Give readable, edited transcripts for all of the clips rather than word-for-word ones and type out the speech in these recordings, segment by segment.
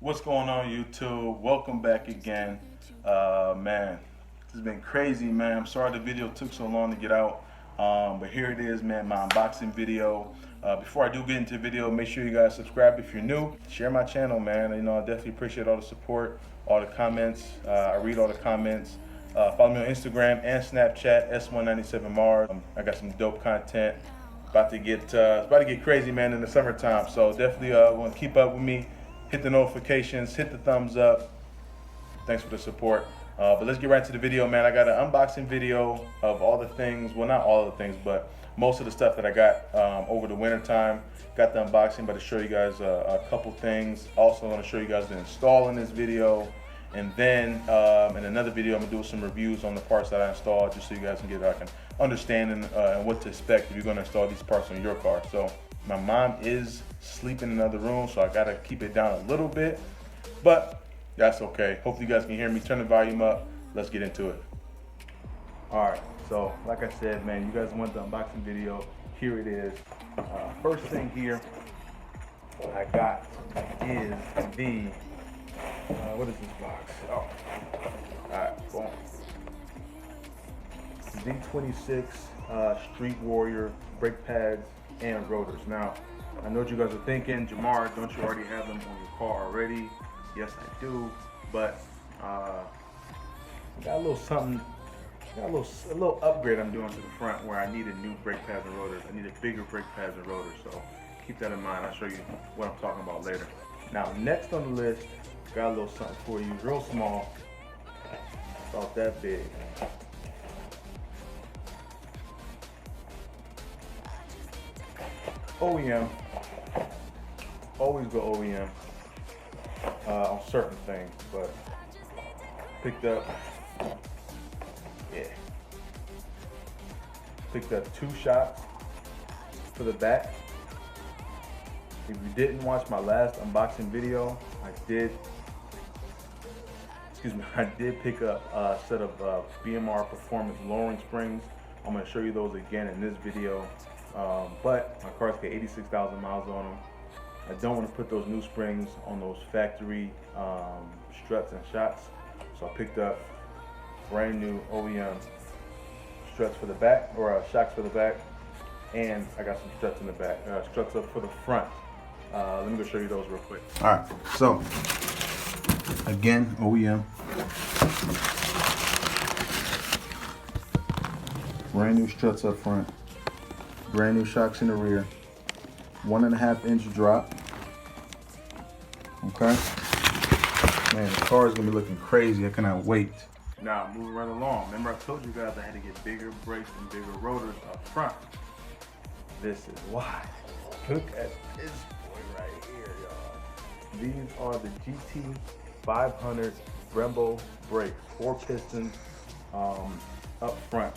What's going on, YouTube? Welcome back again. Man, this has been crazy, man. I'm sorry the video took so long to get out, but here it is, man. My unboxing video. Before I do get into the video, make sure you guys subscribe if you're new. Share my channel, man. I definitely appreciate all the support, all the comments. I read all the comments. Follow me on Instagram and Snapchat, S197Mars. I got some dope content. It's about to get crazy, man, in the summertime. So definitely want to keep up with me. Hit the notifications, hit the thumbs up. Thanks for the support. But let's get right to the video, man. I got an unboxing video of all the things, well, not all of the things, but most of the stuff that I got over the winter time. Got the unboxing, but to show you guys a couple things. Also want to show you guys the install in this video. And then in another video, I'm gonna do some reviews on the parts that I installed, just so you guys can get like an understanding and what to expect if you're gonna install these parts on your car. So my mom is sleeping in another room, so I gotta keep it down a little bit, but that's okay. Hopefully you guys can hear me. Turn the volume up. Let's get into it. All right, so like I said, man, you guys want the unboxing video. Here it is. First thing here I got is the what is this box? Oh, alright, boom. Z26 Street Warrior brake pads and rotors. Now, I know what you guys are thinking, Jamar, don't you already have them on your car already? Yes, I do, but got a little something, got a little upgrade I'm doing to the front where I needed new brake pads and rotors. I needed bigger brake pads and rotors, so keep that in mind. I'll show you what I'm talking about later. Now, next on the list, got a little something for you, real small, about that big. OEM, always go OEM on certain things, but picked up two shots for the back. If you didn't watch my last unboxing video, I did pick up a set of BMR Performance lowering springs. I'm going to show you those again in this video. But my car's got 86,000 miles on them. I don't want to put those new springs on those factory struts and shocks. So I picked up brand new OEM struts for the back, or shocks for the back. And I got some struts in the back, struts up for the front. Let me go show you those real quick. All right, so again, OEM. Brand new struts up front. Brand new shocks in the rear. 1.5 inch drop. Okay. Man, the car is gonna be looking crazy. I cannot wait. Now, moving right along. Remember I told you guys I had to get bigger brakes and bigger rotors up front. This is why. Look at this boy right here, y'all. These are the GT500 Brembo brakes. 4 pistons up front.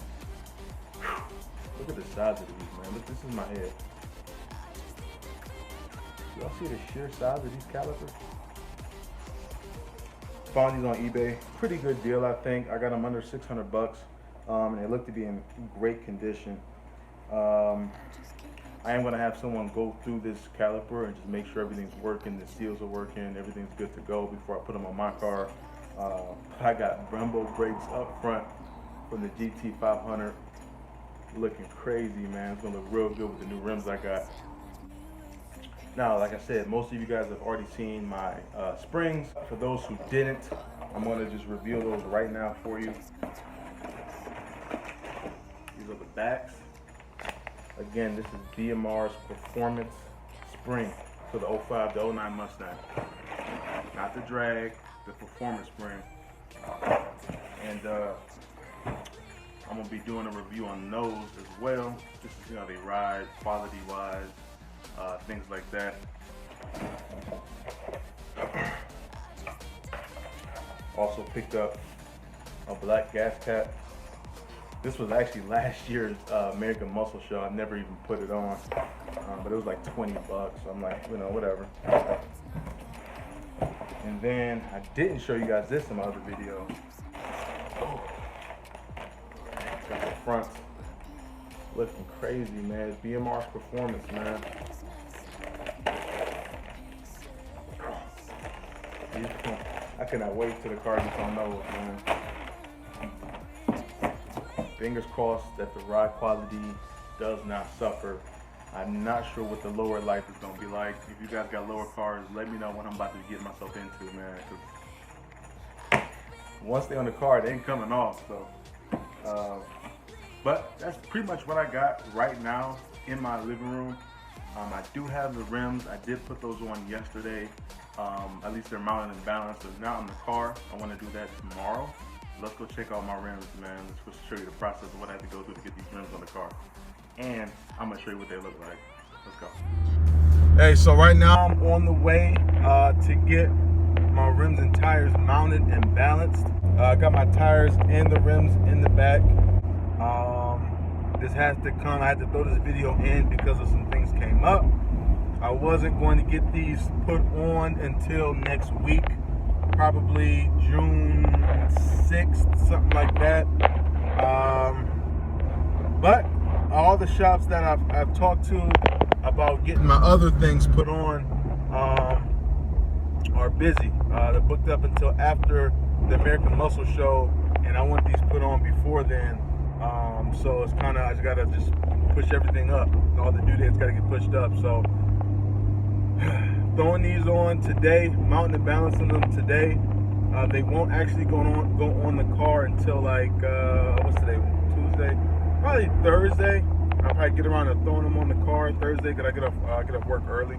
Look at the size of these, man. Look, this is my head. Y'all see the sheer size of these calipers? Found these on eBay. Pretty good deal, I think. I got them under 600 bucks, and they look to be in great condition. I am gonna have someone go through this caliper and just make sure everything's working, the seals are working, everything's good to go before I put them on my car. I got Brembo brakes up front from the GT500. Looking crazy, man. It's gonna look real good with the new rims I got. Now, like I said, most of you guys have already seen my springs. For those who didn't, I'm gonna just reveal those right now for you. These are the backs. Again, this is BMR's Performance spring for the 05 to 09 Mustang. Not the drag, the Performance spring. And I'm gonna be doing a review on those as well, just to see how they ride, quality-wise, things like that. Also picked up a black gas cap. This was actually last year's American Muscle Show. I never even put it on, but it was like 20 bucks. So I'm like, whatever. And then I didn't show you guys this in my other video. Got the front looking crazy, man. It's BMR's Performance, man. I cannot wait till the car gets on those, man. Fingers crossed that the ride quality does not suffer. I'm not sure what the lower life is gonna be like. If you guys got lower cars, let me know what I'm about to get myself into, man. 'Cause once they're on the car, they ain't coming off. So, but that's pretty much what I got right now in my living room. I do have the rims. I did put those on yesterday. At least they're mounted and balanced. They're not in the car. I want to do that tomorrow. Let's go check out my rims, man. Let's go show you the process of what I have to go through to get these rims on the car. And I'm gonna show you what they look like. Let's go. Hey, so right now I'm on the way to get my rims and tires mounted and balanced. I got my tires and the rims in the back. This has to come. I had to throw this video in because of some things came up. I wasn't going to get these put on until next week, probably June 6th, something like that. But all the shops that I've talked to about getting my other things put on are busy. They're booked up until after the American Muscle Show, and I want these put on before then. So it's kind of, I just gotta push everything up. All the due dates gotta get pushed up. So throwing these on today, mounting and balancing them today. They won't actually go on the car until like what's today? Tuesday, probably Thursday. I'll probably get around to throwing them on the car Thursday because I get off work early,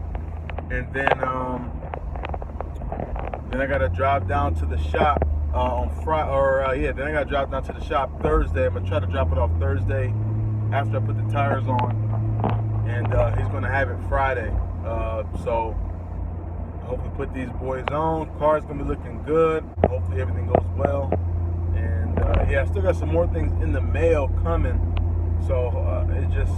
and then I gotta drive down to the shop on Friday. Then I gotta drive down to the shop Thursday. I'm gonna try to drop it off Thursday after I put the tires on, and he's gonna have it Friday. So I hope we put these boys on. Car's gonna be looking good. Hopefully everything goes well. And yeah, I still got some more things in the mail coming. So it just,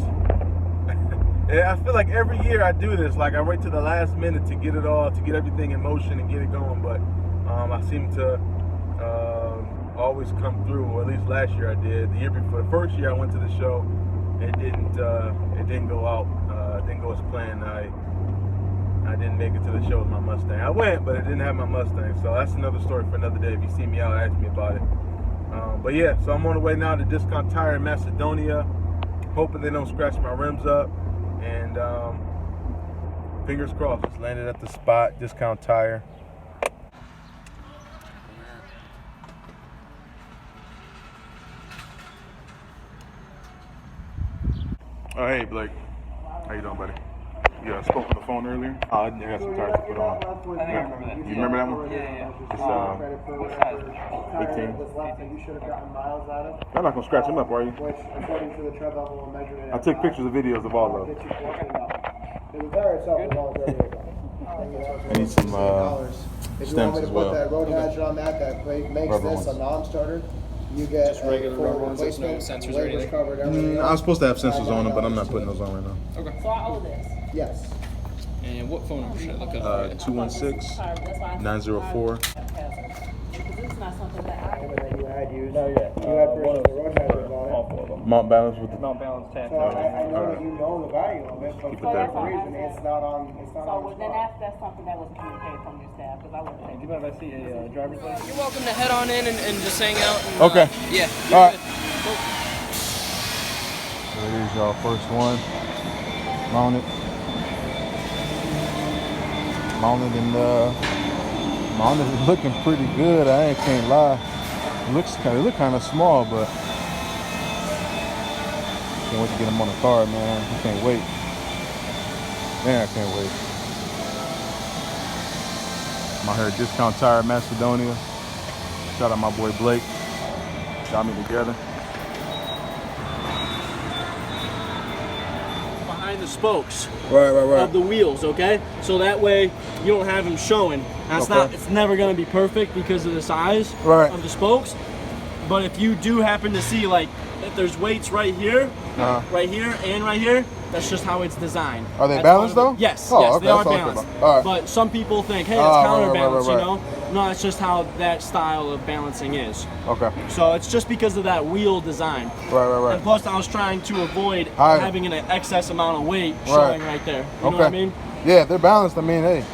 I feel like every year I do this. Like I wait to the last minute to get it all, to get everything in motion and get it going. But I seem to always come through. Or at least last year I did. The year before, the first year I went to the show, it didn't go out. It didn't go as planned. I didn't make it to the show with my Mustang. I went, but I didn't have my Mustang. So that's another story for another day. If you see me out, ask me about it. But yeah, so I'm on the way now to Discount Tire in Macedonia. Hoping they don't scratch my rims up. And fingers crossed. Just landed at the spot, Discount Tire. Oh, hey, Blake. How you doing, buddy? Yeah, I spoke on the phone earlier. I got some tires to put on. I think I remember that. You remember that one? Yeah. It's What size? 18. You should have gotten miles out of, I'm not gonna scratch them up, are you? which according to the tread level measurement, I took pictures of videos of all of them. It was there itself as well as I need some If you want stems me as to well. put that road hazard on that makes Rubber this ones. a non-starter, you get Just regular full rubber ones, there's no replacement, sensors or labor's anything? covered, everything I'm else. supposed to have sensors on them, but I'm not putting those on right now. Okay. So I owe this. Yes. And what phone number should I look up? 216-904. Because this is not something that I. That you had used. No, yeah. You had purchased the road hazard on it. Mount balance with the. Mount balance tap. So I know that you know the value of it, but Keep it for there. whatever reason, it's not on So the then spot. that's something that was communicated from your staff because I wouldn't Do think. you mind if I see a driver's license? You're welcome to head on in and just hang out. And, Okay. Yeah. All right. Cool. There it is, y'all. First one. Mounted. Mounted and mounted is looking pretty good. I can't lie. It look kind of small, but can't wait to get them on the car, man. I can't wait. Man, I can't wait. I'm out here at Discount Tire, Macedonia. Shout out my boy Blake. Got me together. Behind the spokes Right. of the wheels, okay? So that way you don't have them showing. That's Okay. it's never gonna be perfect because of the size Right. of the spokes. But if you do happen to see like if there's weights right here, right here, and right here, that's just how it's designed. Are they That's balanced part of though? it. Yes, Oh, yes, okay, they are that's all I care balanced. about. All right. But some people think, hey, it's Right, counterbalanced, right. you know? No, it's just how that style of balancing is. Okay. So it's just because of that wheel design. Right. And plus, I was trying to avoid All right. having an excess amount of weight showing right there. You know what I mean? Yeah, if they're balanced, I mean, hey,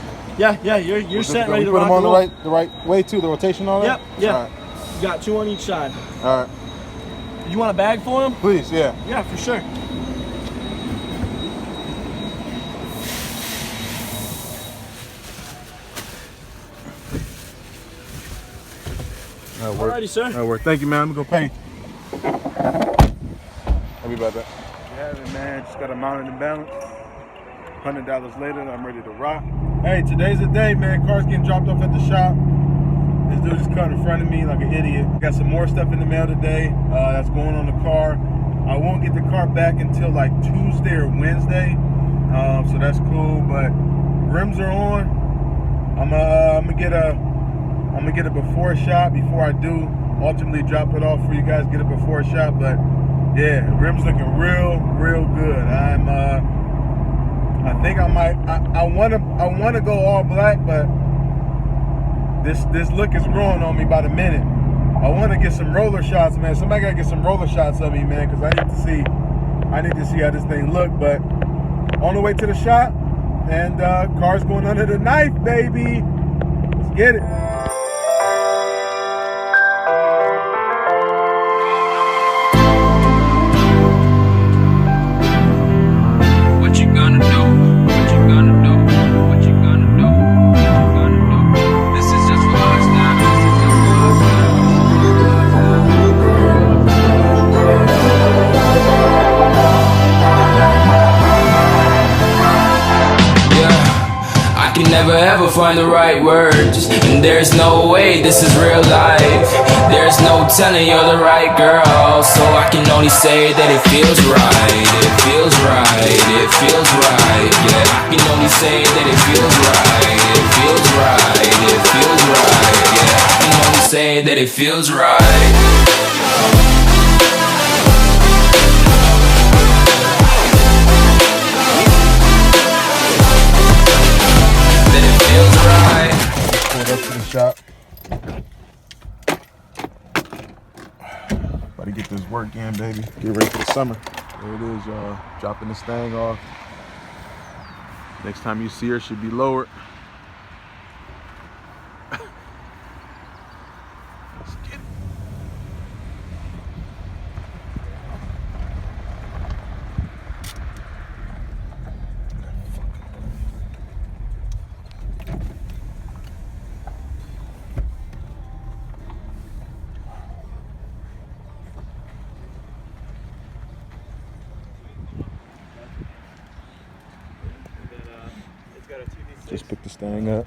Yeah, you're set, ready to put rock them on and roll. the right way too, the rotation on Yep, it? yeah. All right. You got 2 on each side. All right. You want a bag for them? Please, yeah. Yeah, for sure. That'll work. Alrighty, sir. That'll work. Thank you, man. I'm gonna go pay. I'll be right back. Yeah, man, just got a mount and balance. $100 later, I'm ready to rock. Hey, today's the day, man. Car's getting dropped off at the shop. This dude just cut in front of me like an idiot. Got some more stuff in the mail today that's going on the car. I won't get the car back until like Tuesday or Wednesday, so that's cool. But rims are on. I'm gonna get a before shot before I do ultimately drop it off for you guys. Get a before shot, but yeah, rims looking real good. I think I might. I want to go all black, but this look is growing on me by the minute. I want to get some roller shots, man. Somebody gotta get some roller shots of me, man, because I need to see how this thing look. But on the way to the shop, and car's going under the knife, baby. Let's get it. What you gonna do? What you gonna do? What you gonna do? What you gonna do? This is just for us now. Yeah, I can never ever find the right words, and there's no way this is real life. There's no telling you're the right girl, so I can only say that it feels right. It feels right. It feels right. Yeah, I can only say that it feels right. It feels right. It feels right. Yeah, I can only say that it feels right. That it feels right. Pulled up to the shop. About to get this work in, baby. Get ready for the summer. There it is, y'all. Dropping this thing off. Next time you see her, should be lowered. Let's get it. Just pick this thing up.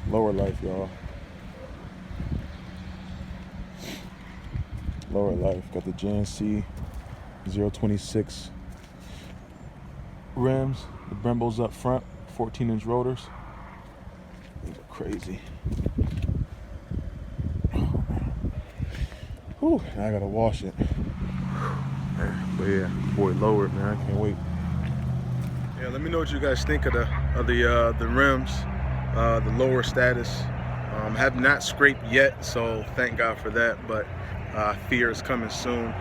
Lower life, y'all. Lower life. Got the GNC 026 rims. The Brembos up front. 14-inch rotors. These are crazy. Whew, now I gotta wash it. But yeah, boy, lowered, man. I can't wait. Yeah, let me know what you guys think of the rims, the lower status. Have not scraped yet, so thank God for that. But fear is coming soon.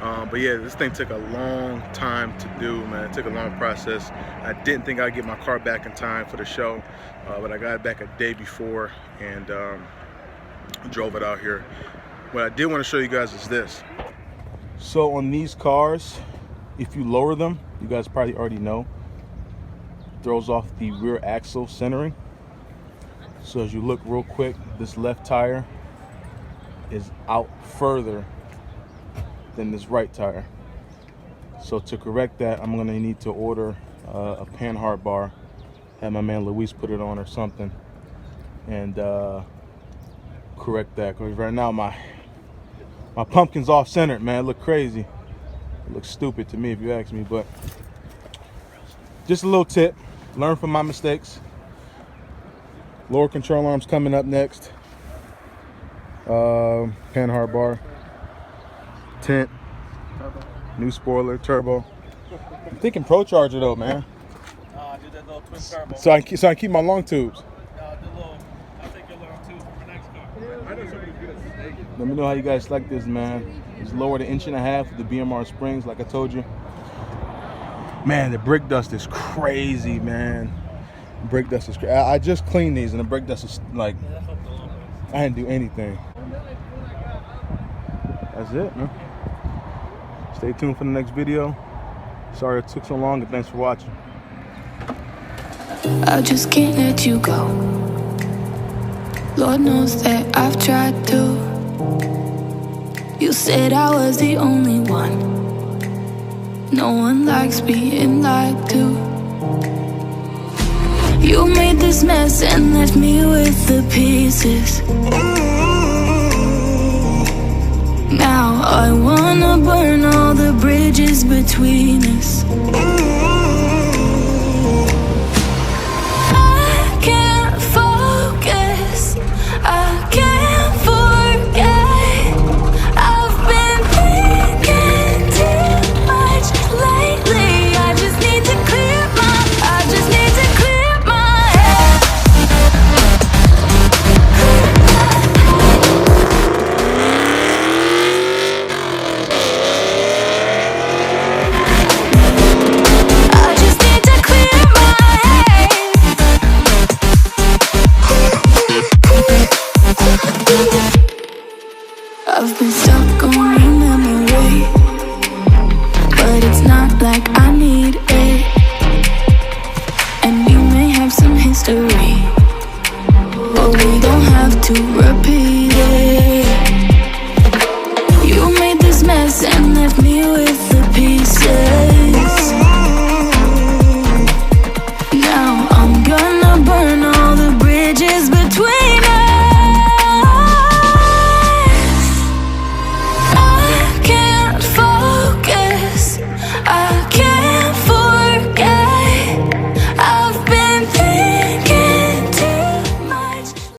But yeah, this thing took a long time to do, man. It took a long process. I didn't think I'd get my car back in time for the show, but I got it back a day before and drove it out here. What I did want to show you guys is this. So on these cars, if you lower them, you guys probably already know, throws off the rear axle centering. So as you look real quick, this left tire is out further than this right tire. So to correct that, I'm gonna need to order a Panhard bar, have my man Luis put it on or something, and correct that. Because right now my pumpkin's off centered, man. It look crazy. It looks stupid to me if you ask me, but just a little tip. Learn from my mistakes. Lower control arms coming up next. Panhard bar. tint, new spoiler, turbo. I'm thinking Pro Charger though, man. Do that little twin turbo. So I can keep my long tubes. I'll take your long tubes for my next car. Let me know how you guys like this, man. It's lowered 1.5 inches with the BMR springs, like I told you. Man, the brake dust is crazy, man. Brake dust is crazy. I just cleaned these, and the brake dust is like, I didn't do anything. That's it, man. Stay tuned for the next video. Sorry it took so long, and thanks for watching. I just can't let you go. Lord knows that I've tried to. You said I was the only one. No one likes being lied to. You made this mess and left me with the pieces. Now I wanna burn all the bridges between